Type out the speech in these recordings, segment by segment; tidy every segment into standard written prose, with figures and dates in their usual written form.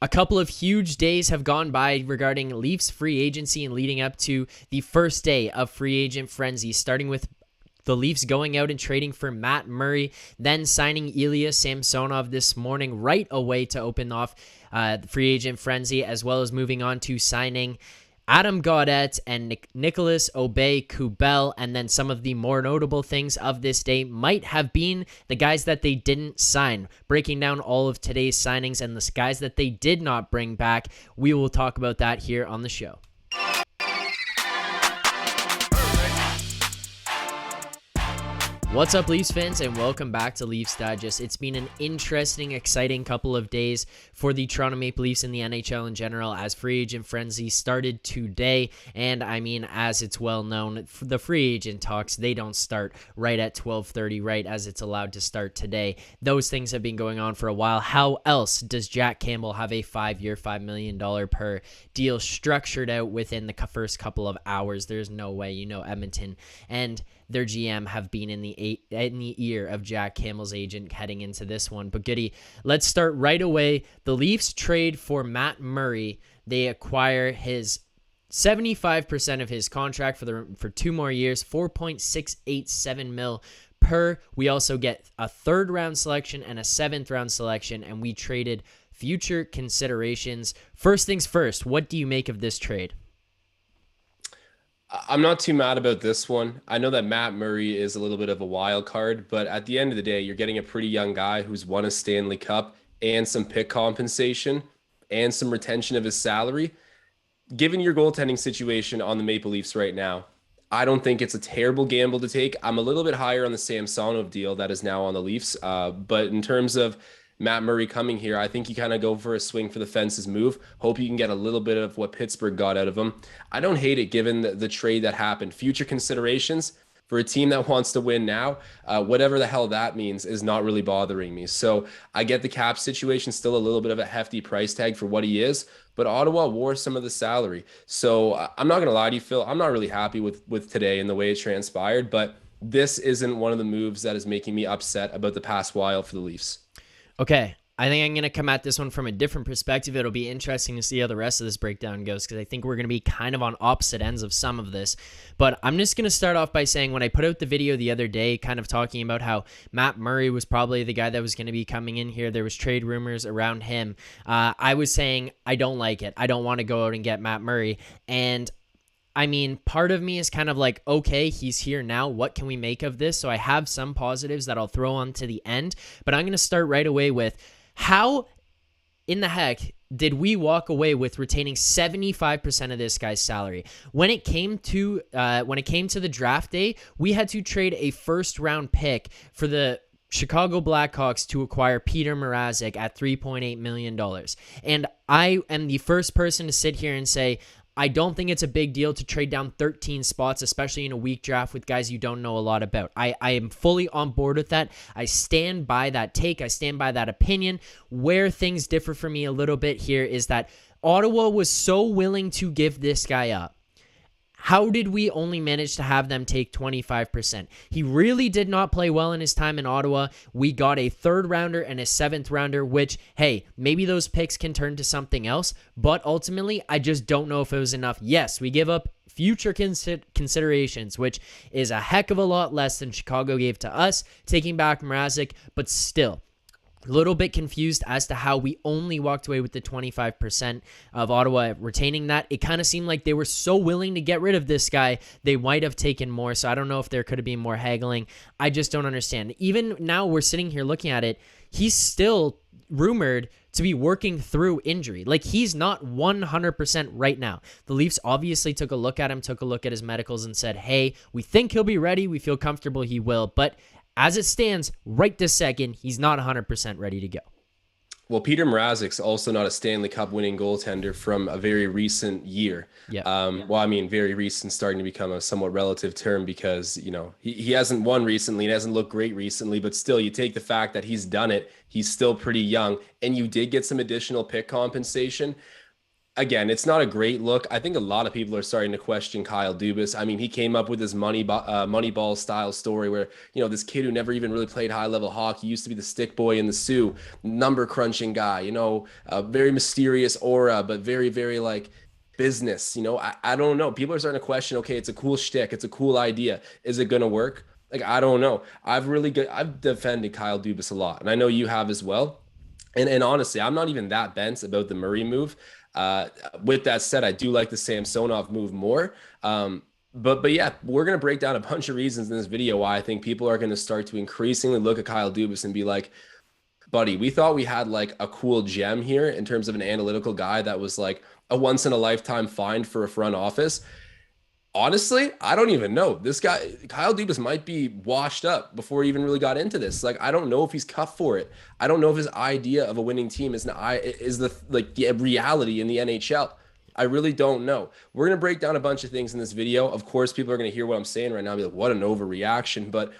A couple of huge days have gone by regarding Leafs free agency and leading up to the first day of free agent frenzy, starting with the Leafs going out and trading for Matt Murray, then signing Ilya Samsonov this morning right away to open off the free agent frenzy, as well as moving on to signing Adam Gaudette and Nicolas Aube-Kubel. And then some of the more notable things of this day might have been the guys that they didn't sign. Breaking down all of today's signings and the guys that they did not bring back. We will talk about that here on the show. What's up, Leafs fans, and welcome back to Leafs Digest. It's been an interesting, exciting couple of days for the Toronto Maple Leafs and the NHL in general as free agent frenzy started today. And I mean, as it's well known, the free agent talks, they don't start right at 12:30, right as it's allowed to start today. Those things have been going on for a while. How else does Jack Campbell have a 5-year, $5 million per deal structured out within the first couple of hours? There's no way. Edmonton and their GM have been in the ear of Jack Campbell's agent heading into this one. But Goody, let's start right away. The Leafs trade for Matt Murray. They acquire his 75% of his contract for 2 more years, $4.687 million per. We also get a 3rd round selection and a 7th round selection, and we traded future considerations. First things first, what do you make of this trade? I'm not too mad about this one. I know that Matt Murray is a little bit of a wild card, but at the end of the day, you're getting a pretty young guy who's won a Stanley Cup and some pick compensation and some retention of his salary. Given your goaltending situation on the Maple Leafs right now, I don't think it's a terrible gamble to take. I'm a little bit higher on the Samsonov deal that is now on the Leafs, but in terms of Matt Murray coming here, I think you kind of go for a swing for the fences move. Hope you can get a little bit of what Pittsburgh got out of him. I don't hate it given the trade that happened. Future considerations for a team that wants to win now, whatever the hell that means, is not really bothering me. So I get the cap situation, still a little bit of a hefty price tag for what he is, but Ottawa wore some of the salary. So I'm not going to lie to you, Phil. I'm not really happy with today and the way it transpired, but this isn't one of the moves that is making me upset about the past while for the Leafs. Okay, I think I'm going to come at this one from a different perspective. It'll be interesting to see how the rest of this breakdown goes because I think we're going to be kind of on opposite ends of some of this. But I'm just going to start off by saying when I put out the video the other day kind of talking about how Matt Murray was probably the guy that was going to be coming in here, there was trade rumors around him. I was saying I don't like it. I don't want to go out and get Matt Murray. And I mean, part of me is kind of like, okay, he's here now. What can we make of this? So I have some positives that I'll throw on to the end, but I'm going to start right away with how in the heck did we walk away with retaining 75% of this guy's salary? When it came to the draft day, we had to trade a 1st round pick for the Chicago Blackhawks to acquire Peter Mrazek at $3.8 million. And I am the first person to sit here and say, I don't think it's a big deal to trade down 13 spots, especially in a weak draft with guys you don't know a lot about. I am fully on board with that. I stand by that take. I stand by that opinion. Where things differ for me a little bit here is that Ottawa was so willing to give this guy up. How did we only manage to have them take 25%? He really did not play well in his time in Ottawa. We got a 3rd rounder and a 7th rounder, which, hey, maybe those picks can turn to something else, but ultimately, I just don't know if it was enough. Yes, we give up future considerations, which is a heck of a lot less than Chicago gave to us, taking back Mrazek, but still, a little bit confused as to how we only walked away with the 25% of Ottawa retaining that. It kind of seemed like they were so willing to get rid of this guy, they might have taken more. So I don't know if there could have been more haggling. I just don't understand. Even now we're sitting here looking at it, he's still rumored to be working through injury. Like, he's not 100% right now. The Leafs obviously took a look at him, took a look at his medicals and said, hey, we think he'll be ready. We feel comfortable he will. But as it stands, right this second, he's not 100% ready to go. Well, Peter Mrazek's also not a Stanley Cup winning goaltender from a very recent year. Yeah. Well, I mean, very recent starting to become a somewhat relative term because, he hasn't won recently. It hasn't looked great recently, but still you take the fact that he's done it. He's still pretty young and you did get some additional pick compensation. Again, it's not a great look. I think a lot of people are starting to question Kyle Dubas. I mean, he came up with this Moneyball style story where, this kid who never even really played high level hockey used to be the stick boy in the Sioux, number crunching guy, a very mysterious aura, but very, very like business. I don't know. People are starting to question, okay, it's a cool shtick. It's a cool idea. Is it going to work? Like, I don't know. I've defended Kyle Dubas a lot, and I know you have as well. And honestly, I'm not even that bent about the Murray move. Uh, with that said, I do like the Samsonov move more. But yeah, we're gonna break down a bunch of reasons in this video why I think people are gonna start to increasingly look at Kyle Dubas and be like, buddy, we thought we had like a cool gem here in terms of an analytical guy that was like a once in a lifetime find for a front office. Honestly, I don't even know. This guy, Kyle Dubas, might be washed up before he even really got into this. Like, I don't know if he's cut for it. I don't know if his idea of a winning team is the reality in the NHL. I really don't know. We're gonna break down a bunch of things in this video. Of course, people are gonna hear what I'm saying right now and be like, "What an overreaction!" But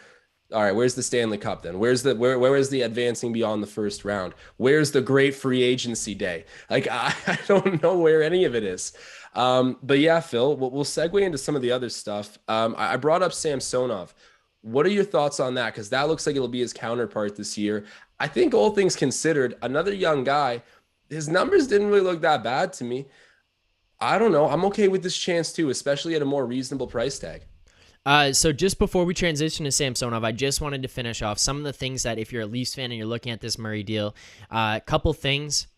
all right, where's the Stanley Cup then? Where is the advancing beyond the first round? Where's the great free agency day? Like I don't know where any of it is. But yeah, Phil, we'll segue into some of the other stuff. I brought up Samsonov. What are your thoughts on that? Because that looks like it'll be his counterpart this year. I think all things considered, another young guy, his numbers didn't really look that bad to me. I don't know. I'm okay with this chance too, especially at a more reasonable price tag. So just before we transition to Samsonov, I just wanted to finish off some of the things that if you're a Leafs fan and you're looking at this Murray deal, a couple things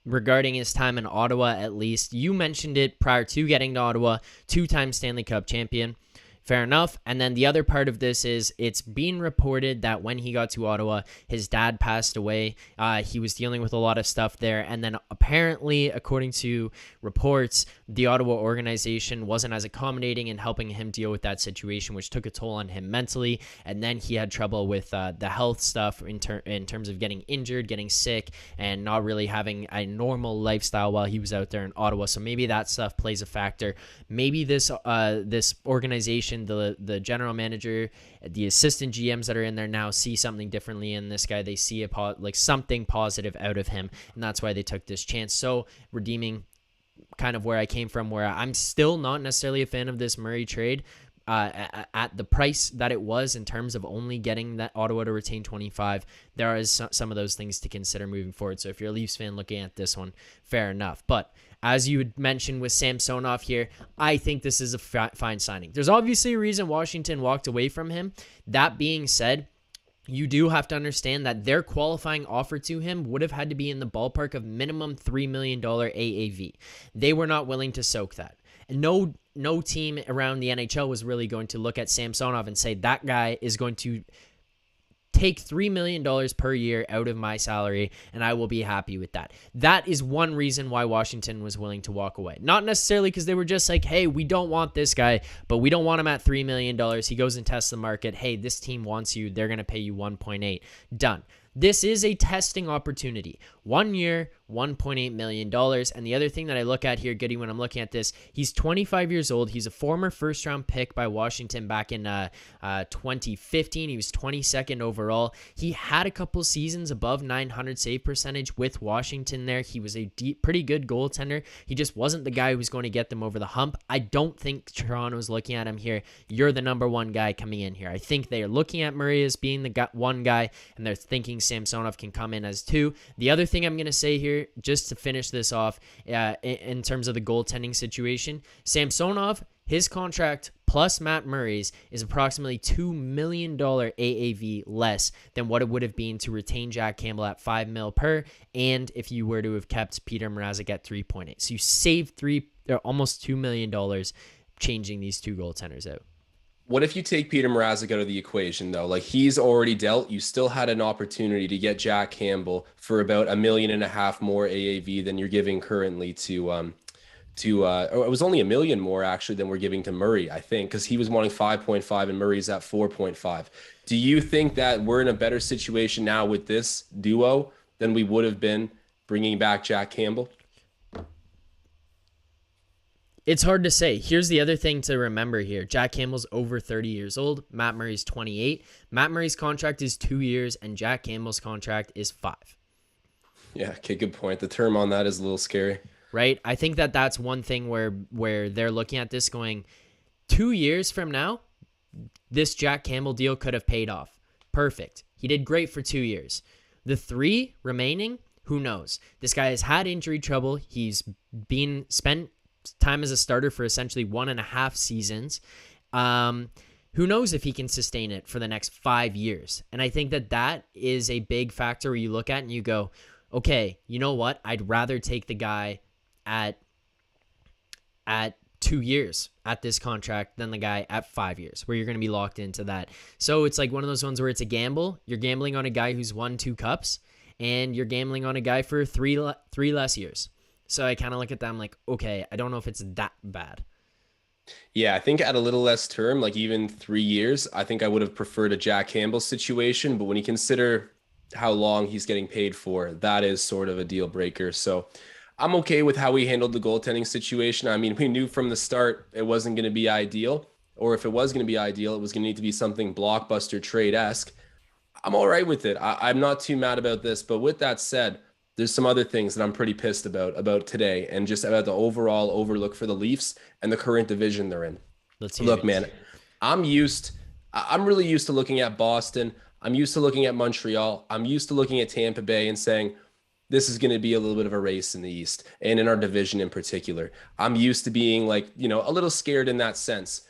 regarding his time in Ottawa, at least. You mentioned it prior to getting to Ottawa, two-time Stanley Cup champion. Fair enough. And then the other part of this is it's being reported that when he got to Ottawa, his dad passed away. He was dealing with a lot of stuff there. And then apparently, according to reports, the Ottawa organization wasn't as accommodating in helping him deal with that situation, which took a toll on him mentally. And then he had trouble with the health stuff in terms of getting injured, getting sick, and not really having a normal lifestyle while he was out there in Ottawa. So maybe that stuff plays a factor. Maybe this organization, the general manager, the assistant GMs that are in there now see something differently in this guy. They see something positive out of him, and that's why they took this chance. So redeeming kind of where I came from, where I'm still not necessarily a fan of this Murray trade at the price that it was in terms of only getting that Ottawa to retain 25. There is some of those things to consider moving forward. So if you're a Leafs fan looking at this one, fair enough. But as you had mentioned with Samsonov here, I think this is a fine signing. There's obviously a reason Washington walked away from him. That being said, you do have to understand that their qualifying offer to him would have had to be in the ballpark of minimum $3 million AAV. They were not willing to soak that. And no team around the NHL was really going to look at Samsonov and say, that guy is going to take $3 million per year out of my salary, and I will be happy with that. That is one reason why Washington was willing to walk away. Not necessarily because they were just like, hey, we don't want this guy, but we don't want him at $3 million. He goes and tests the market. Hey, this team wants you. They're going to pay you 1.8. Done. This is a testing opportunity. 1 year, $1.8 million. And the other thing that I look at here, Goody, when I'm looking at this, he's 25 years old. He's a former first-round pick by Washington back in 2015. He was 22nd overall. He had a couple seasons above 900 save percentage with Washington there. He was a pretty good goaltender. He just wasn't the guy who was going to get them over the hump. I don't think Toronto's looking at him here. You're the number one guy coming in here. I think they are looking at Murray as being the one guy, and they're thinking Samsonov can come in as two. The other thing I'm going to say here, just to finish this off, in terms of the goaltending situation, Samsonov, his contract plus Matt Murray's is approximately $2 million AAV less than what it would have been to retain Jack Campbell at $5 million per, and if you were to have kept Peter Mrazek at 3.8. So you save almost $2 million changing these two goaltenders out. What if you take Peter Mrazek out of the equation, though? Like, he's already dealt. You still had an opportunity to get Jack Campbell for about $1.5 million more AAV than you're giving currently or it was only $1 million more actually than we're giving to Murray, I think, because he was wanting 5.5 and Murray's at 4.5. Do you think that we're in a better situation now with this duo than we would have been bringing back Jack Campbell? It's hard to say. Here's the other thing to remember here. Jack Campbell's over 30 years old. Matt Murray's 28. Matt Murray's contract is 2 years, and Jack Campbell's contract is 5. Yeah, okay, good point. The term on that is a little scary. right? I think that that's one thing where they're looking at this going, 2 years from now, this Jack Campbell deal could have paid off. Perfect. He did great for 2 years. The 3 remaining, who knows? This guy has had injury trouble. He's been spent time as a starter for essentially 1.5 seasons. Who knows if he can sustain it for the next 5 years? And I think that that is a big factor where you look at and you go, okay, you know what? I'd rather take the guy at 2 years at this contract than the guy at 5 years, where you're going to be locked into that. So it's like one of those ones where it's a gamble. You're gambling on a guy who's won 2 cups, and you're gambling on a guy for three less years. So I kind of look at that, I'm like, okay, I don't know if it's that bad. Yeah, I think at a little less term, like even 3 years, I think I would have preferred a Jack Campbell situation. But when you consider how long he's getting paid for, that is sort of a deal breaker. So I'm okay with how we handled the goaltending situation. I mean, we knew from the start it wasn't going to be ideal, or if it was going to be ideal, it was going to need to be something blockbuster trade-esque. I'm all right with it. I'm not too mad about this. But with that said, there's some other things that I'm pretty pissed about today, and just about the overall overlook for the Leafs and the current division they're in. Let's hear Look, it. man, I'm really used to looking at Boston. I'm used to looking at Montreal. I'm used to looking at Tampa Bay and saying, this is going to be a little bit of a race in the East and in our division in particular. I'm used to being like, a little scared in that sense.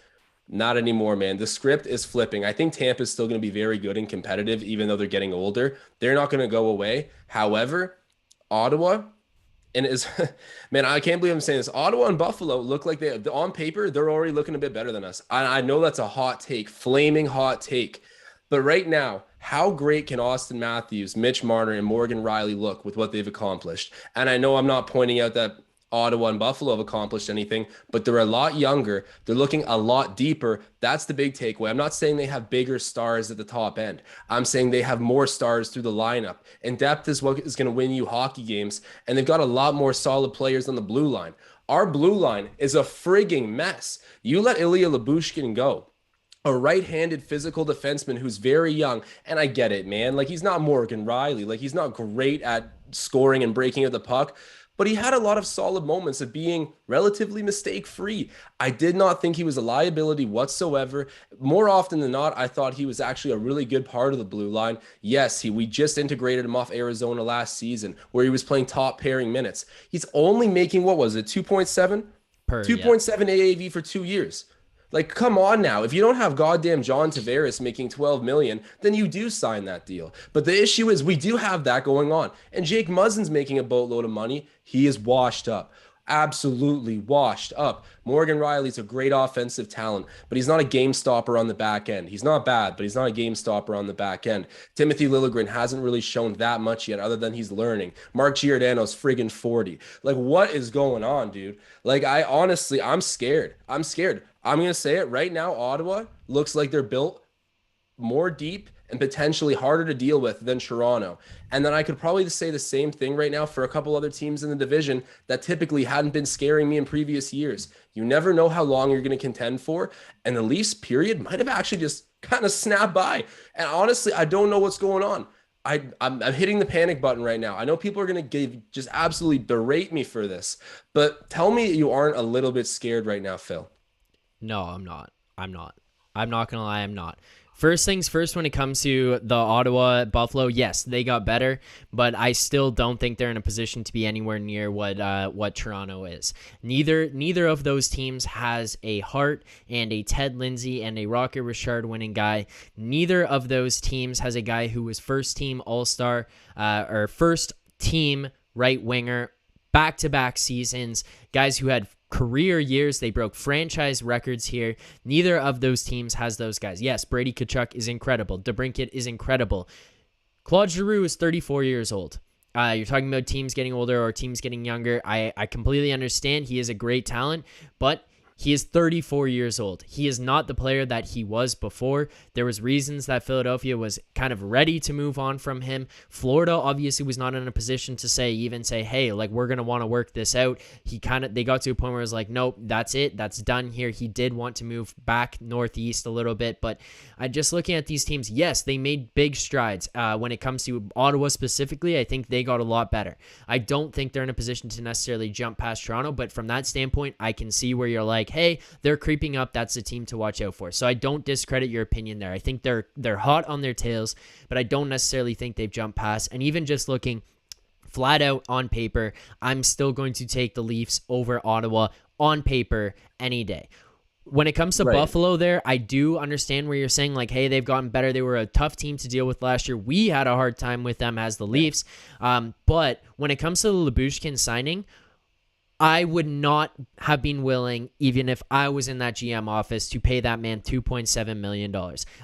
Not anymore, man. The script is flipping. I think Tampa is still going to be very good and competitive, even though they're getting older. They're not going to go away. However, Ottawa, and is man, I can't believe I'm saying this. Ottawa and Buffalo look like on paper, they're already looking a bit better than us. I know that's a hot take, flaming hot take. But right now, how great can Austin Matthews, Mitch Marner, and Morgan Riley look with what they've accomplished? And I know I'm not pointing out that Ottawa and Buffalo have accomplished anything, but they're a lot younger. They're looking a lot deeper. That's the big takeaway. I'm not saying they have bigger stars at the top end. I'm saying they have more stars through the lineup. And depth is what is going to win you hockey games. And they've got a lot more solid players on the blue line. Our blue line is a frigging mess. You let Ilya Labushkin go, a right-handed physical defenseman who's very young. And I get it, man. Like, he's not Morgan Riley. Like, he's not great at scoring and breaking of the puck, but he had a lot of solid moments of being relatively mistake-free. I did not think he was a liability whatsoever. More often than not, I thought he was actually a really good part of the blue line. Yes, we just integrated him off Arizona last season, where he was playing top pairing minutes. He's only making, what was it, 2.7? 2.7 AAV for 2 years. Like, come on now. If you don't have goddamn John Tavares making $12 million, then you do sign that deal. But the issue is we do have that going on. And Jake Muzzin's making a boatload of money. He is washed up. Absolutely washed up. Morgan Riley's a great offensive talent, but he's not a game stopper on the back end. He's not bad, but he's not a game stopper on the back end. Timothy Liljegren hasn't really shown that much yet, other than he's learning. Mark Giordano's friggin' 40. Like, what is going on, dude? Like, I'm scared. I'm going to say it right now. Ottawa looks like they're built more deep and potentially harder to deal with than Toronto. And then I could probably say the same thing right now for a couple other teams in the division that typically hadn't been scaring me in previous years. You never know how long you're going to contend for. And the Leafs period might have actually just kind of snapped by. And honestly, I don't know what's going on. I'm hitting the panic button right now. I know people are going to just absolutely berate me for this, but tell me you aren't a little bit scared right now, Phil. No, I'm not. I'm not going to lie, I'm not. First things first, when it comes to the Ottawa Buffalo, yes, they got better, but I still don't think they're in a position to be anywhere near what Toronto is. Neither of those teams has a Hart and a Ted Lindsay and a Rocket Richard winning guy. Neither of those teams has a guy who was first team All-Star or first team right winger back-to-back seasons, guys who had career years. They broke franchise records here. Neither of those teams has those guys. Yes, Brady Tkachuk is incredible. DeBrincat is incredible. Claude Giroux is 34 years old. You're talking about teams getting older or teams getting younger. I completely understand. He is a great talent, but He is 34 years old. He is not the player that he was before. There was reasons that Philadelphia was kind of ready to move on from him. Florida obviously was not in a position to say, hey, like, we're going to want to work this out. They got to a point where it was like, nope, that's it. That's done here. He did want to move back northeast a little bit, but I just looking at these teams, yes, they made big strides. When it comes to Ottawa specifically, I think they got a lot better. I don't think they're in a position to necessarily jump past Toronto, but from that standpoint, I can see where you're like, hey, they're creeping up. That's a team to watch out for. So I don't discredit your opinion there. I think they're hot on their tails, but I don't necessarily think they've jumped past. And even just looking flat out on paper, I'm still going to take the Leafs over Ottawa on paper any day. When it comes to Buffalo there, I do understand where you're saying, like, hey, they've gotten better. They were a tough team to deal with last year. We had a hard time with them as the Leafs. But when it comes to the Lyubushkin signing, I would not have been willing, even if I was in that GM office, to pay that man $2.7 million.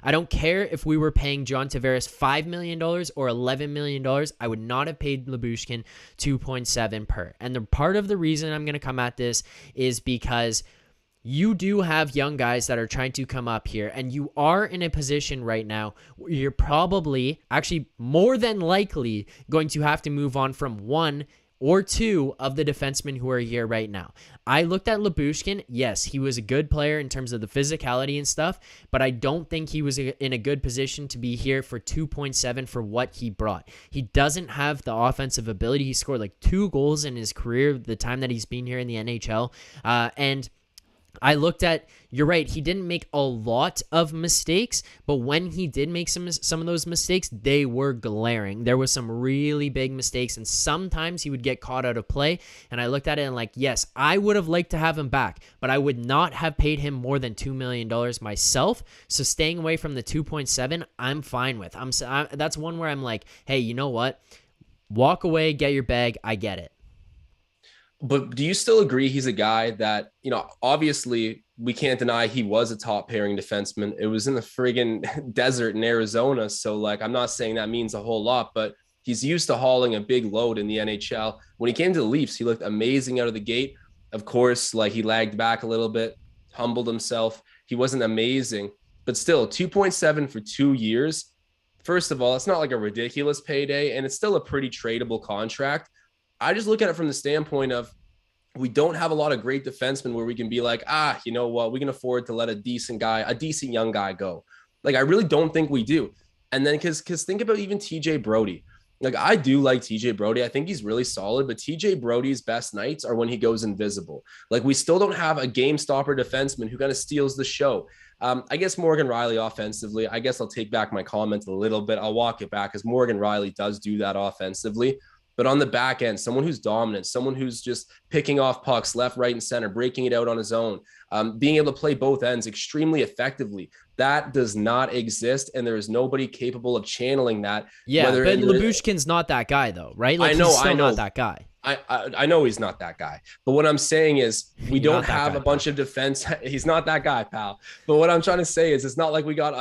I don't care if we were paying John Tavares $5 million or $11 million. I would not have paid Lyubushkin $2.7 per. And the part of the reason I'm going to come at this is because you do have young guys that are trying to come up here, and you are in a position right now where you're probably, actually more than likely, going to have to move on from one or two of the defensemen who are here right now. I looked at Lyubushkin. Yes, he was a good player in terms of the physicality and stuff, but I don't think he was in a good position to be here for 2.7 for what he brought. He doesn't have the offensive ability. He scored like 2 goals in his career, the time that he's been here in the NHL. And I looked at, you're right, he didn't make a lot of mistakes, but when he did make some of those mistakes, they were glaring. There was some really big mistakes, and sometimes he would get caught out of play, and I looked at it and like, yes, I would have liked to have him back, but I would not have paid him more than $2 million myself, so staying away from the 2.7, I'm fine with. That's one where I'm like, hey, you know what? Walk away, get your bag, I get it. But do you still agree he's a guy that, obviously we can't deny he was a top pairing defenseman. It was in the friggin' desert in Arizona. So like, I'm not saying that means a whole lot, but he's used to hauling a big load in the NHL. When he came to the Leafs, he looked amazing out of the gate. Of course, like he lagged back a little bit, humbled himself. He wasn't amazing, but still 2.7 for 2 years. First of all, it's not like a ridiculous payday, and it's still a pretty tradable contract. I just look at it from the standpoint of we don't have a lot of great defensemen where we can be like, you know what, we can afford to let a decent young guy go. Like, I really don't think we do. And then because think about even TJ Brody. Like, I do like TJ Brody. I think he's really solid, but TJ Brody's best nights are when he goes invisible. Like, we still don't have a game stopper defenseman who kind of steals the show. I guess Morgan Rielly offensively, I guess I'll take back my comment a little bit. I'll walk it back because Morgan Rielly does do that offensively. But on the back end, someone who's dominant, someone who's just picking off pucks left, right, and center, breaking it out on his own, being able to play both ends extremely effectively, that does not exist, and there is nobody capable of channeling that. Yeah, but Lyubushkin's not that guy, though, right? Like, he's still not that guy. I know he's not that guy. But what I'm saying is we don't have a bunch of defense. He's not that guy, pal. But what I'm trying to say is it's not like we got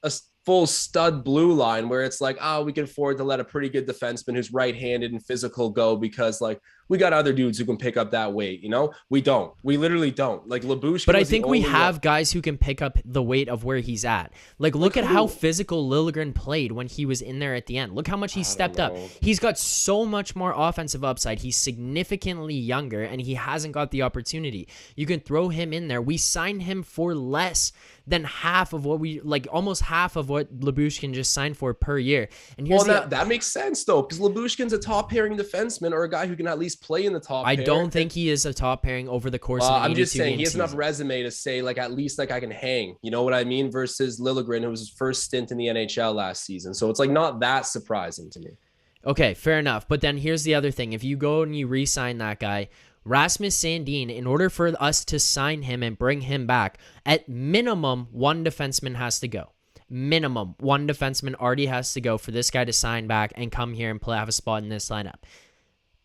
a full stud blue line where it's like, we can afford to let a pretty good defenseman who's right-handed and physical go because like we got other dudes who can pick up that weight. We don't. We literally don't. Like Lyubushkin. But I think we have guys who can pick up the weight of where he's at. Like, look at how physical Liljegren played when he was in there at the end. Look how much he stepped up. He's got so much more offensive upside. He's significantly younger, and he hasn't got the opportunity. You can throw him in there. We signed him for less than half of what almost half of what Lyubushkin just signed for per year. And that makes sense though, because Lyubushkin's a top pairing defenseman or a guy who can at least play in the top. I don't think he is a top pairing over the course of an 82 I'm just saying he has season. Enough resume to say like at least like I can hang. You know what I mean? Versus Liljegren, who was his first stint in the NHL last season. So it's like not that surprising to me. Okay, fair enough. But then here's the other thing: if you go and you re-sign that guy, Rasmus Sandin, in order for us to sign him and bring him back, at minimum, one defenseman has to go. Minimum, one defenseman already has to go for this guy to sign back and come here and have a spot in this lineup.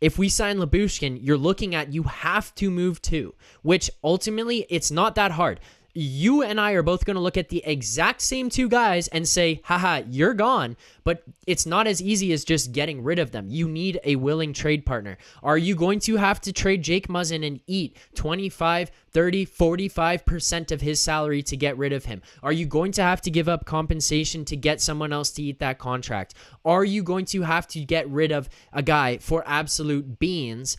If we sign Lyubushkin, you're looking at you have to move 2, which ultimately it's not that hard. you and I are both going to look at the exact same two guys and say, haha, you're gone. But it's not as easy as just getting rid of them. You need a willing trade partner. Are you going to have to trade Jake Muzzin and eat 25, 30, 45% of his salary to get rid of him? Are you going to have to give up compensation to get someone else to eat that contract? Are you going to have to get rid of a guy for absolute beans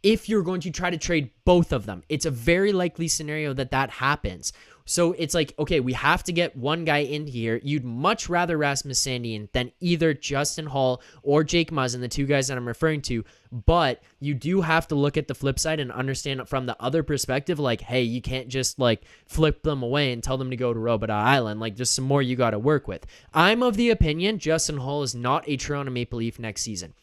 if you're going to try to trade both of them? It's a very likely scenario that happens. So it's like, okay, we have to get one guy in here. You'd much rather Rasmus Sandin than either Justin Hall or Jake Muzzin, the two guys that I'm referring to. But you do have to look at the flip side and understand it from the other perspective. Like, hey, you can't just like flip them away and tell them to go to Robidas Island. Like, there's some more you got to work with. I'm of the opinion Justin Hall is not a Toronto Maple Leaf next season.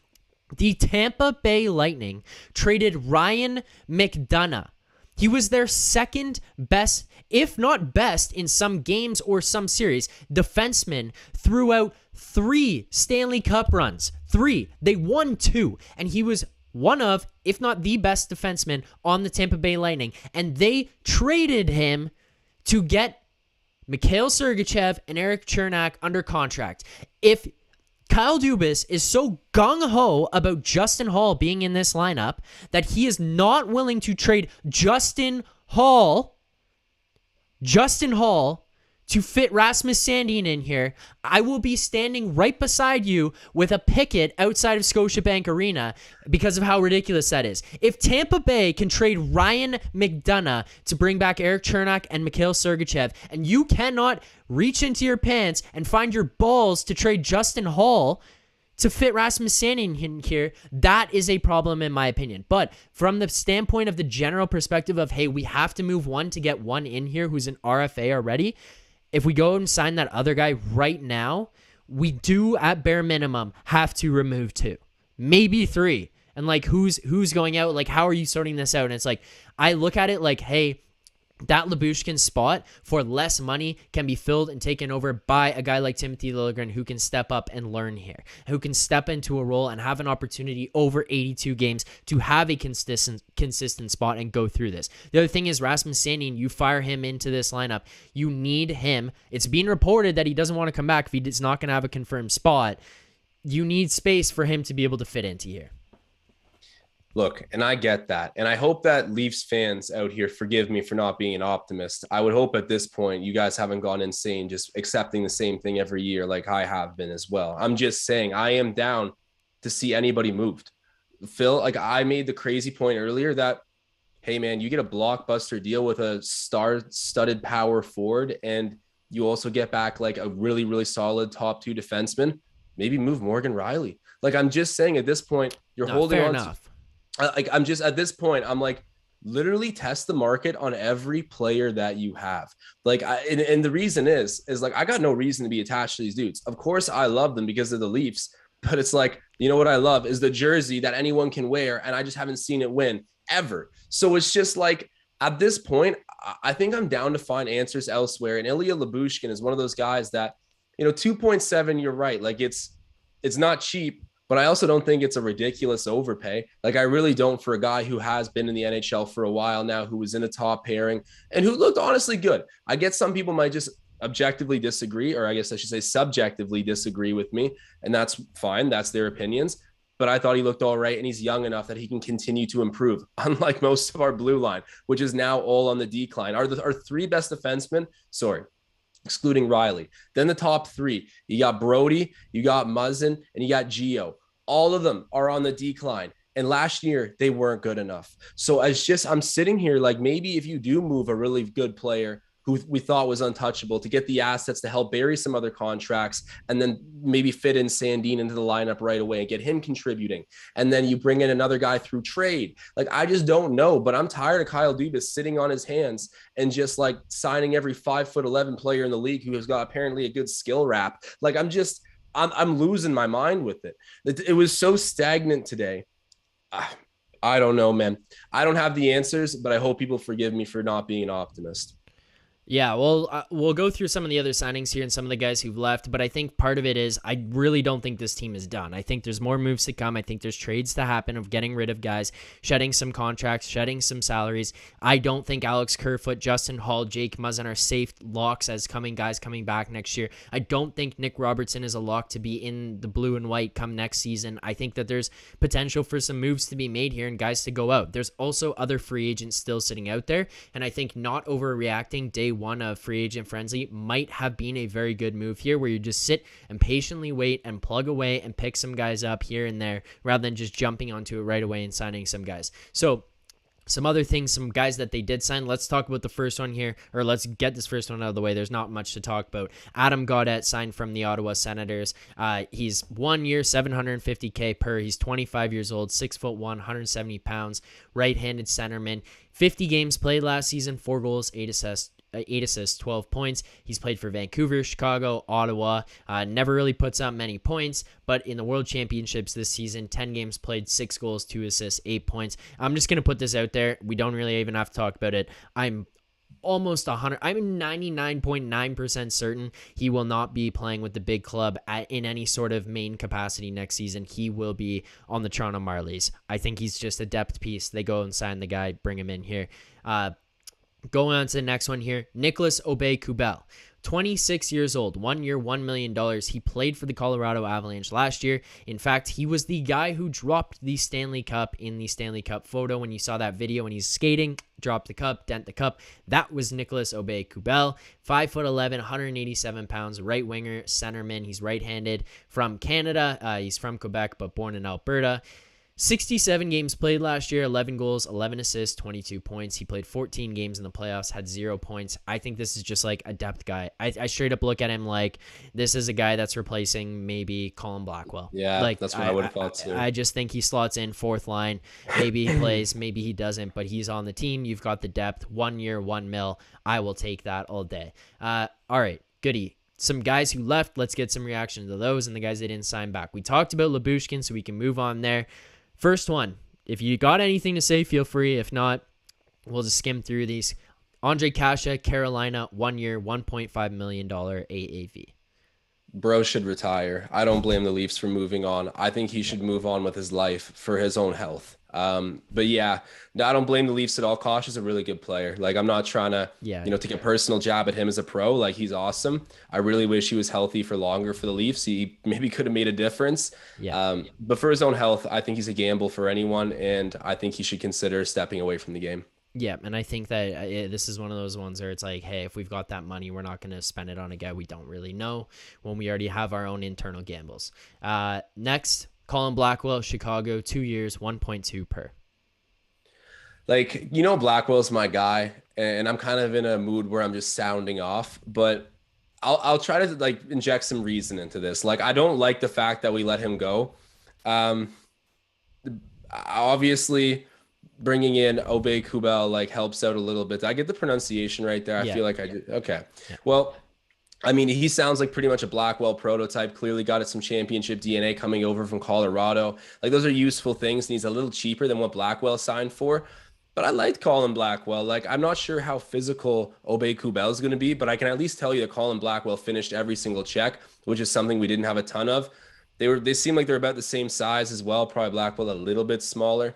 The Tampa Bay Lightning traded Ryan McDonagh. He was their second best, if not best, in some games or some series, defenseman throughout 3 Stanley Cup runs. 3. They won 2. And he was one of, if not the best defenseman on the Tampa Bay Lightning. And they traded him to get Mikhail Sergachev and Eric Chernak under contract. If Kyle Dubas is so gung-ho about Justin Hall being in this lineup that he is not willing to trade Justin Hall to fit Rasmus Sandin in here. I will be standing right beside you with a picket outside of Scotiabank Arena because of how ridiculous that is. If Tampa Bay can trade Ryan McDonagh to bring back Eric Chernak and Mikhail Sergachev, and you cannot reach into your pants and find your balls to trade Justin Hall to fit Rasmus Sandin in here, that is a problem in my opinion. But from the standpoint of the general perspective of, hey, we have to move one to get one in here who's an RFA already, if we go and sign that other guy right now, we do at bare minimum have to remove 2, maybe 3. And like, who's going out? Like, how are you sorting this out? And it's like, I look at it like, hey, that Lyubushkin spot for less money can be filled and taken over by a guy like Timothy Liljegren who can step up and learn here, who can step into a role and have an opportunity over 82 games to have a consistent spot and go through this. The other thing is Rasmus Sandin, you fire him into this lineup. You need him. It's being reported that he doesn't want to come back if he's not going to have a confirmed spot. You need space for him to be able to fit into here. Look, and I get that. And I hope that Leafs fans out here forgive me for not being an optimist. I would hope at this point you guys haven't gone insane just accepting the same thing every year like I have been as well. I'm just saying I am down to see anybody moved. Phil, like I made the crazy point earlier that, hey, man, you get a blockbuster deal with a star-studded power forward and you also get back like a really, really solid top 2 defenseman. Maybe move Morgan Rielly. Like I'm just saying at this point, you're holding on enough. Like I'm just at this point, I'm like, literally test the market on every player that you have. Like, and the reason is like, I got no reason to be attached to these dudes. Of course, I love them because of the Leafs, but it's like, you know what I love is the jersey that anyone can wear, and I just haven't seen it win ever. So it's just like, at this point, I think I'm down to find answers elsewhere. And Ilya Lyubushkin is one of those guys that, 2.7, you're right. Like it's not cheap. But I also don't think it's a ridiculous overpay. Like I really don't for a guy who has been in the NHL for a while now, who was in a top pairing and who looked honestly good. I get some people might just objectively disagree, or I guess I should say subjectively disagree with me. And that's fine. That's their opinions. But I thought he looked all right and he's young enough that he can continue to improve, unlike most of our blue line, which is now all on the decline. Our 3 best defensemen, excluding Rielly. Then the top 3, you got Brody, you got Muzzin, and you got Gio. All of them are on the decline. And last year, they weren't good enough. So I'm sitting here like maybe if you do move a really good player who we thought was untouchable to get the assets to help bury some other contracts and then maybe fit in Sandin into the lineup right away and get him contributing. And then you bring in another guy through trade. Like, I just don't know, but I'm tired of Kyle Dubas sitting on his hands and just like signing every 5'11" player in the league who has got apparently a good skill rap. Like I'm losing my mind with it. It was so stagnant today. I don't know, man. I don't have the answers, but I hope people forgive me for not being an optimist. Yeah, well, we'll go through some of the other signings here and some of the guys who've left, but I think part of it is I really don't think this team is done. I think there's more moves to come. I think there's trades to happen of getting rid of guys, shedding some contracts, shedding some salaries. I don't think Alex Kerfoot, Justin Hall, Jake Muzzin are safe locks as guys coming back next year. I don't think Nick Robertson is a lock to be in the blue and white come next season. I think that there's potential for some moves to be made here and guys to go out. There's also other free agents still sitting out there, and I think not overreacting day one of free agent frenzy might have been a very good move here, where you just sit and patiently wait and plug away and pick some guys up here and there rather than just jumping onto it right away and signing some guys. So some other things, some guys that they did sign. Let's talk about the first one here, or let's get this first one out of the way. There's not much to talk about. Adam Gaudette signed from the Ottawa Senators. He's 1 year, $750K per. He's 25 years old, 6'1", 170 pounds, right-handed centerman. 50 games played last season, 4 goals, 8 assists, 12 points. He's played for Vancouver, Chicago, Ottawa. Never really puts up many points, but in the World Championships this season, 10 games played, 6 goals, 2 assists, 8 points. I'm just going to put this out there. We don't really even have to talk about it. I'm 99.9% certain he will not be playing with the big club in any sort of main capacity next season. He will be on the Toronto Marlies. I think he's just a depth piece. They go and sign the guy, bring him in here. Going on to the next one here, Nicolas Aube-Kubel, 26 years old, 1 year, $1 million. He played for the Colorado Avalanche last year. In fact, he was the guy who dropped the Stanley Cup in the Stanley Cup photo. When you saw that video when he's skating, drop the cup, dent the cup, that was Nicolas Aube-Kubel, 5'11", 187 pounds, right winger, centerman. He's right-handed, from Canada. He's from Quebec, but born in Alberta. 67 games played last year, 11 goals, 11 assists, 22 points. He played 14 games in the playoffs, had 0 points. I think this is just like a depth guy. I straight up look at him like this is a guy that's replacing maybe Colin Blackwell. Yeah, like, that's what I would have thought too. I just think he slots in fourth line. Maybe he plays, maybe he doesn't, but he's on the team. You've got the depth. 1 year, $1 million. I will take that all day. All right, goody. Some guys who left, let's get some reaction to those and the guys they didn't sign back. We talked about Lyubushkin, so we can move on there. First one, if you got anything to say, feel free. If not, we'll just skim through these. Andre Kasha, Carolina, 1 year, $1.5 million AAV. Bro should retire. I don't blame the Leafs for moving on. I think he should move on with his life for his own health. But yeah, no, I don't blame the Leafs at all. Kosh is a really good player. Like, I'm not trying to, take a personal jab at him as a pro. Like, he's awesome. I really wish he was healthy for longer for the Leafs. He maybe could have made a difference. Yeah. But for his own health, I think he's a gamble for anyone, and I think he should consider stepping away from the game. Yeah, and I think that this is one of those ones where it's like, hey, if we've got that money, we're not going to spend it on a guy we don't really know when we already have our own internal gambles. Next, Colin Blackwell, Chicago, 2 years, 1.2 per. Like, Blackwell's my guy, and I'm kind of in a mood where I'm just sounding off, but I'll try to like inject some reason into this. Like, I don't like the fact that we let him go. Obviously, bringing in Aube-Kubel like helps out a little bit. Did I get the pronunciation right there? I feel like I did. Okay. Yeah. Well, I mean, he sounds like pretty much a Blackwell prototype. Clearly got some championship DNA coming over from Colorado. Like, those are useful things, and he's a little cheaper than what Blackwell signed for. But I liked Colin Blackwell. Like, I'm not sure how physical Aube-Kubel is going to be, but I can at least tell you that Colin Blackwell finished every single check, which is something we didn't have a ton of. They seem like they're about the same size as well. Probably Blackwell a little bit smaller.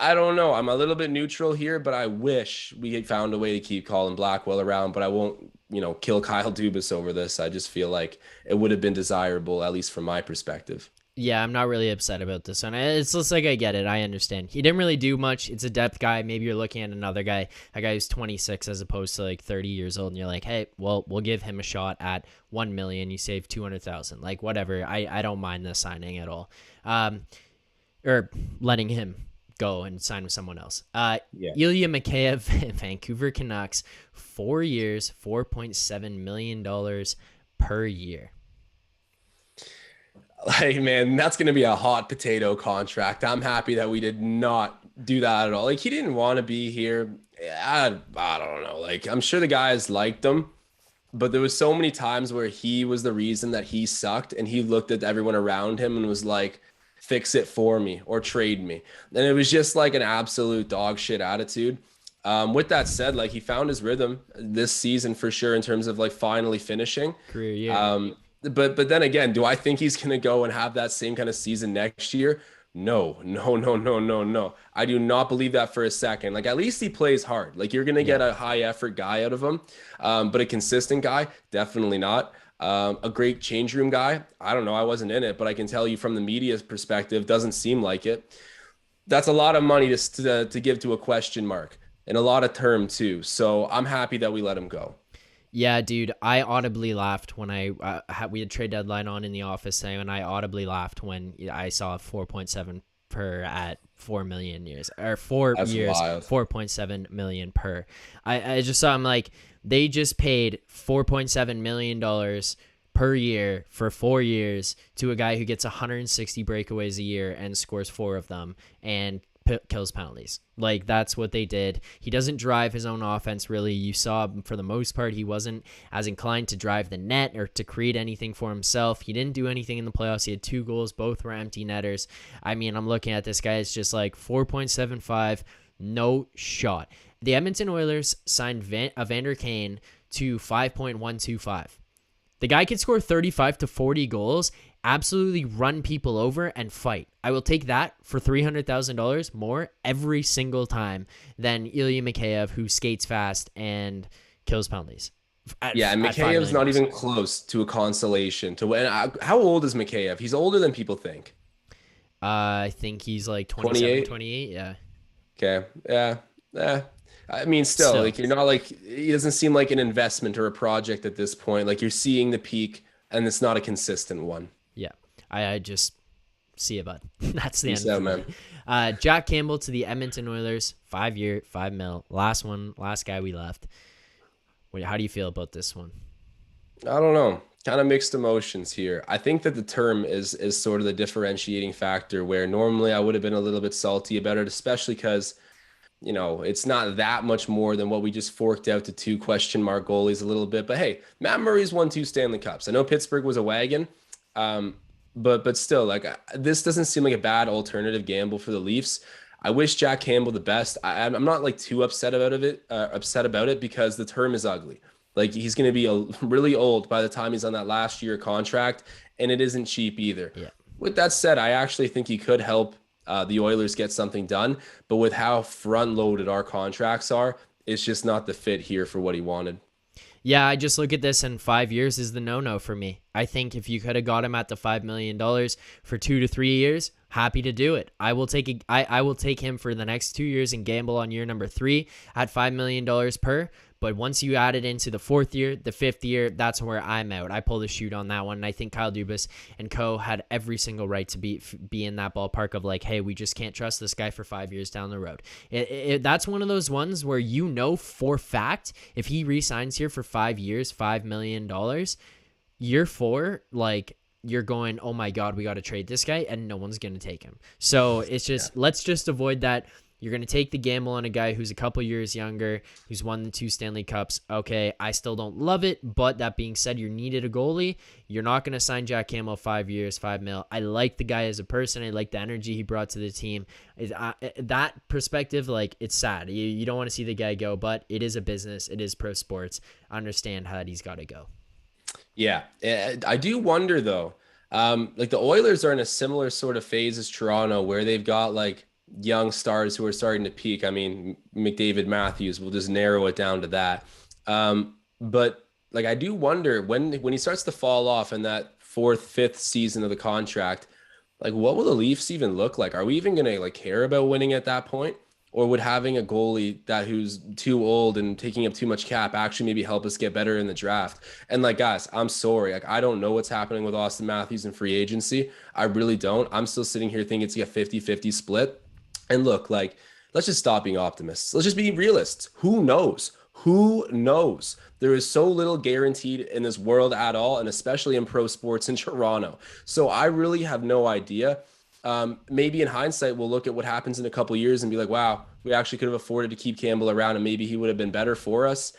I don't know. I'm a little bit neutral here, but I wish we had found a way to keep Colin Blackwell around, but I won't, kill Kyle Dubas over this. I just feel like it would have been desirable, at least from my perspective. Yeah, I'm not really upset about this one. It's just like, I get it. I understand. He didn't really do much. It's a depth guy. Maybe you're looking at another guy, a guy who's 26 as opposed to like 30 years old, and you're like, hey, well, we'll give him a shot at 1 million. You save 200,000. Like, whatever. I don't mind the signing at all. Or letting him go and sign with someone else. Ilya Mikheyev, Vancouver Canucks, 4 years, $4.7 million per year. Like, man, that's going to be a hot potato contract. I'm happy that we did not do that at all. Like, he didn't want to be here. I don't know. Like, I'm sure the guys liked him, but there was so many times where he was the reason that he sucked, and he looked at everyone around him and was like, fix it for me or trade me. And it was just like an absolute dog shit attitude. With that said, like he found his rhythm this season for sure in terms of like finally finishing. Career year. But then again, do I think he's gonna go and have that same kind of season next year? No, no, no, no, no, no. I do not believe that for a second. Like at least he plays hard. Like you're gonna Yeah. get a high effort guy out of him, but a consistent guy, definitely not. A great change room guy. I don't know. I wasn't in it, but I can tell you from the media's perspective, doesn't seem like it. That's a lot of money to give to a question mark and a lot of term too. So I'm happy that we let him go. Yeah, dude, I audibly laughed when we had trade deadline on in the office today, and I audibly laughed when I saw 4.7 per at 4 million years or 4 That's years, wild. 4.7 million per. I just saw, I'm like, they just paid $4.7 million per year for 4 years to a guy who gets 160 breakaways a year and scores 4 of them and kills penalties. Like that's what they did. He doesn't drive his own offense really. You saw for the most part he wasn't as inclined to drive the net or to create anything for himself. He didn't do anything in the playoffs. He had 2 goals, both were empty netters. I mean, I'm looking at this guy, it's just like 4.75, no shot. The Edmonton Oilers signed Evander Kane to 5.125. The guy could score 35 to 40 goals, absolutely run people over, and fight. I will take that for $300,000 more every single time than Ilya Mikheyev, who skates fast and kills penalties. Yeah, and At $5 Mikheyev's million. not even close to a consolation. To when? How old is Mikheyev? He's older than people think. I think he's like 27, 28. 28. Yeah. Okay. Yeah. Yeah. I mean, still, Still. like you're not like he doesn't seem like an investment or a project at this point. Like you're seeing the peak, and it's not a consistent one. Yeah. I just see it, bud. That's the Peace end out, for man. me. Jack Campbell to the Edmonton Oilers, 5-year, 5 mil. Last guy we left. How do you feel about this one? I don't know. Kind of mixed emotions here. I think that the term is sort of the differentiating factor where normally I would have been a little bit salty about it, especially because it's not that much more than what we just forked out to 2 question mark goalies a little bit. But hey, Matt Murray's won 2 Stanley Cups. I know Pittsburgh was a wagon, but still, like this doesn't seem like a bad alternative gamble for the Leafs. I wish Jack Campbell the best. I'm not like too upset about it because the term is ugly. Like he's going to be really old by the time he's on that last year contract, and it isn't cheap either. Yeah. With that said, I actually think he could help the Oilers get something done. But with how front loaded our contracts are, it's just not the fit here for what he wanted. Yeah, I just look at this, and 5 years is the no-no for me. I think if you could have got him at the $5 million for 2 to 3 years, happy to do it. I will take him for the next 2 years and gamble on year number 3 at $5 million per. But once you add it into the 4th year, the 5th year, that's where I'm out. I pull the chute on that one. And I think Kyle Dubas and co had every single right to be in that ballpark of like, hey, we just can't trust this guy for 5 years down the road. That's one of those ones where for fact, if he re-signs here for 5 years, $5 million, year 4, like, you're going, oh my God, we got to trade this guy, and no one's going to take him. So it's just, let's just avoid that. You're going to take the gamble on a guy who's a couple years younger, who's won the 2 Stanley Cups. Okay, I still don't love it, but that being said, you needed a goalie. You're not going to sign Jack Campbell 5 years, $5 million. I like the guy as a person. I like the energy he brought to the team. That perspective, like, it's sad. You don't want to see the guy go, but it is a business. It is pro sports. I understand how he's got to go. Yeah, I do wonder though. Like the Oilers are in a similar sort of phase as Toronto, where they've got like young stars who are starting to peak. I mean, McDavid, Matthews, we'll just narrow it down to that. But like I do wonder when he starts to fall off in that 4th, 5th season of the contract, like what will the Leafs even look like? Are we even going to like care about winning at that point? Or would having a goalie who's too old and taking up too much cap actually maybe help us get better in the draft? And like, guys, I'm sorry. Like, I don't know what's happening with Austin Matthews in free agency. I really don't. I'm still sitting here thinking it's like a 50-50 split. And look, like, let's just stop being optimists. Let's just be realists. Who knows? Who knows? There is so little guaranteed in this world at all, and especially in pro sports in Toronto. So I really have no idea. Maybe in hindsight, we'll look at what happens in a couple of years and be like, wow, we actually could have afforded to keep Campbell around and maybe he would have been better for us.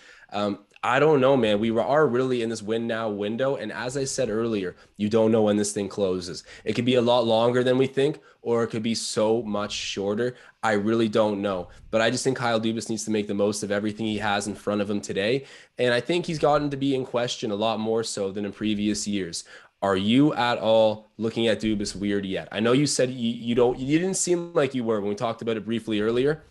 I don't know, man. Are really in this win now window. And as I said earlier, you don't know when this thing closes. It could be a lot longer than we think, or it could be so much shorter. I really don't know. But I just think Kyle Dubas needs to make the most of everything he has in front of him today. And I think he's gotten to be in question a lot more so than in previous years. Are you at all looking at Dubas weird yet? I know you said you didn't seem like you were when we talked about it briefly earlier.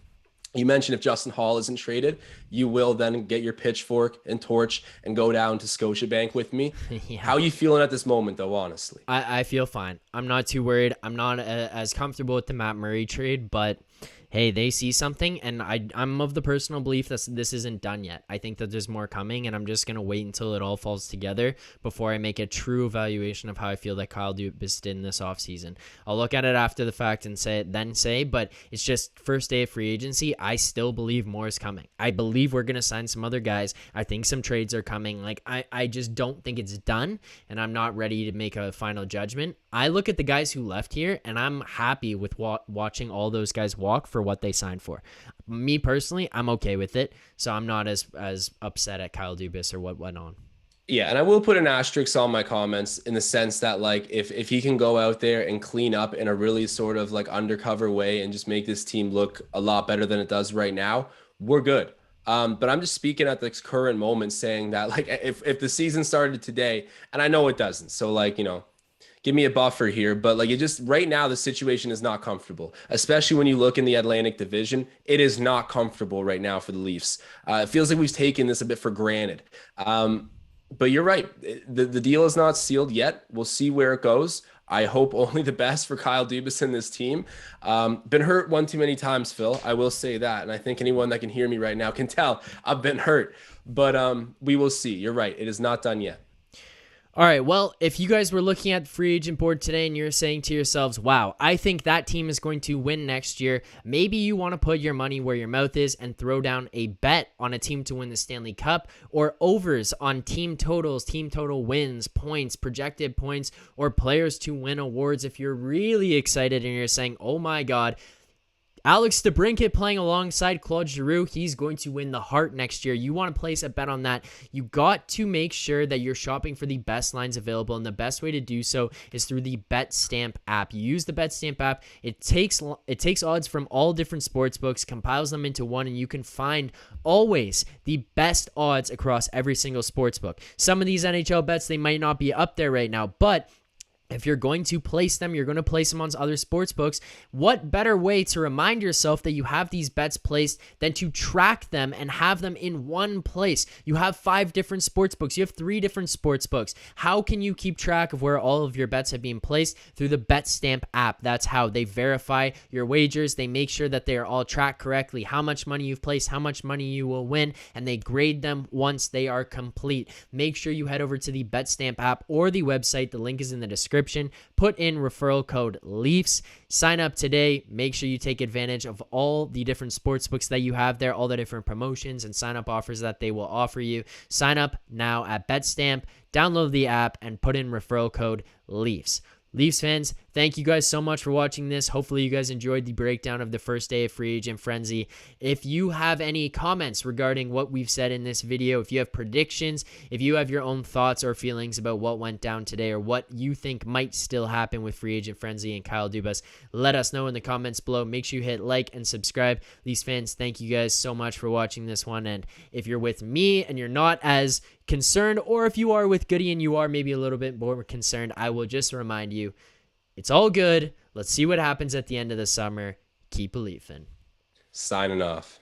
You mentioned if Justin Hall isn't traded, you will then get your pitchfork and torch and go down to Scotiabank with me. Yeah. How are you feeling at this moment, though, honestly? I feel fine. I'm not too worried. I'm not as comfortable with the Matt Murray trade, but hey, they see something, and I'm of the personal belief that this isn't done yet. I think that there's more coming, and I'm just going to wait until it all falls together before I make a true evaluation of how I feel that Kyle Dubas did in this offseason. I'll look at it after the fact and say, but it's just first day of free agency. I still believe more is coming. I believe we're going to sign some other guys. I think some trades are coming. Like, I just don't think it's done, and I'm not ready to make a final judgment. I look at the guys who left here, and I'm happy with watching all those guys walk for what they signed for. Me personally, I'm okay with it, so I'm not as upset at Kyle Dubas or what went on. Yeah, and I will put an asterisk on my comments in the sense that, like, if he can go out there and clean up in a really sort of like undercover way and just make this team look a lot better than it does right now, we're good. But I'm just speaking at this current moment, saying that, like, if the season started today, and I know it doesn't, so, like, give me a buffer here, but like, it just right now the situation is not comfortable, especially when you look in the Atlantic Division. It is not comfortable right now for the Leafs. It feels like we've taken this a bit for granted. But you're right. The deal is not sealed yet. We'll see where it goes. I hope only the best for Kyle Dubas and this team. Been hurt one too many times, Phil. I will say that. And I think anyone that can hear me right now can tell I've been hurt. But we will see. You're right. It is not done yet. All right, well, if you guys were looking at the free agent board today and you're saying to yourselves, wow, I think that team is going to win next year, maybe you want to put your money where your mouth is and throw down a bet on a team to win the Stanley Cup, or overs on team totals, team total wins, points, projected points, or players to win awards. If you're really excited and you're saying, oh my God, Alex DeBrincat playing alongside Claude Giroux, he's going to win the Hart next year. You want to place a bet on that. You got to make sure that you're shopping for the best lines available, and the best way to do so is through the betstamp app. You use the betstamp app. It takes odds from all different sports books, compiles them into one, and you can find always the best odds across every single sports book. Some of these NHL bets, they might not be up there right now, but if you're going to place them, you're going to place them on other sports books. What better way to remind yourself that you have these bets placed than to track them and have them in one place? You have 5 different sports books. You have 3 different sports books. How can you keep track of where all of your bets have been placed? Through the Betstamp app. That's how they verify your wagers. They make sure that they are all tracked correctly, how much money you've placed, how much money you will win, and they grade them once they are complete. Make sure you head over to the Betstamp app or the website. The link is in the description. Put in referral code LEAFS. Sign up today. Make sure you take advantage of all the different sports books that you have there, all the different promotions and sign up offers that they will offer you. Sign up now at Betstamp. Download the app and put in referral code LEAFS. Leafs fans, thank you guys so much for watching this. Hopefully you guys enjoyed the breakdown of the first day of free agent frenzy. If you have any comments regarding what we've said in this video, if you have predictions, if you have your own thoughts or feelings about what went down today or what you think might still happen with free agent frenzy and Kyle Dubas, let us know in the comments below. Make sure you hit like and subscribe. Leafs fans, thank you guys so much for watching this one. And if you're with me and you're not as concerned, or if you are with Goody and you are maybe a little bit more concerned, I will just remind you, it's all good. Let's see what happens at the end of the summer. Keep believing. Signing off.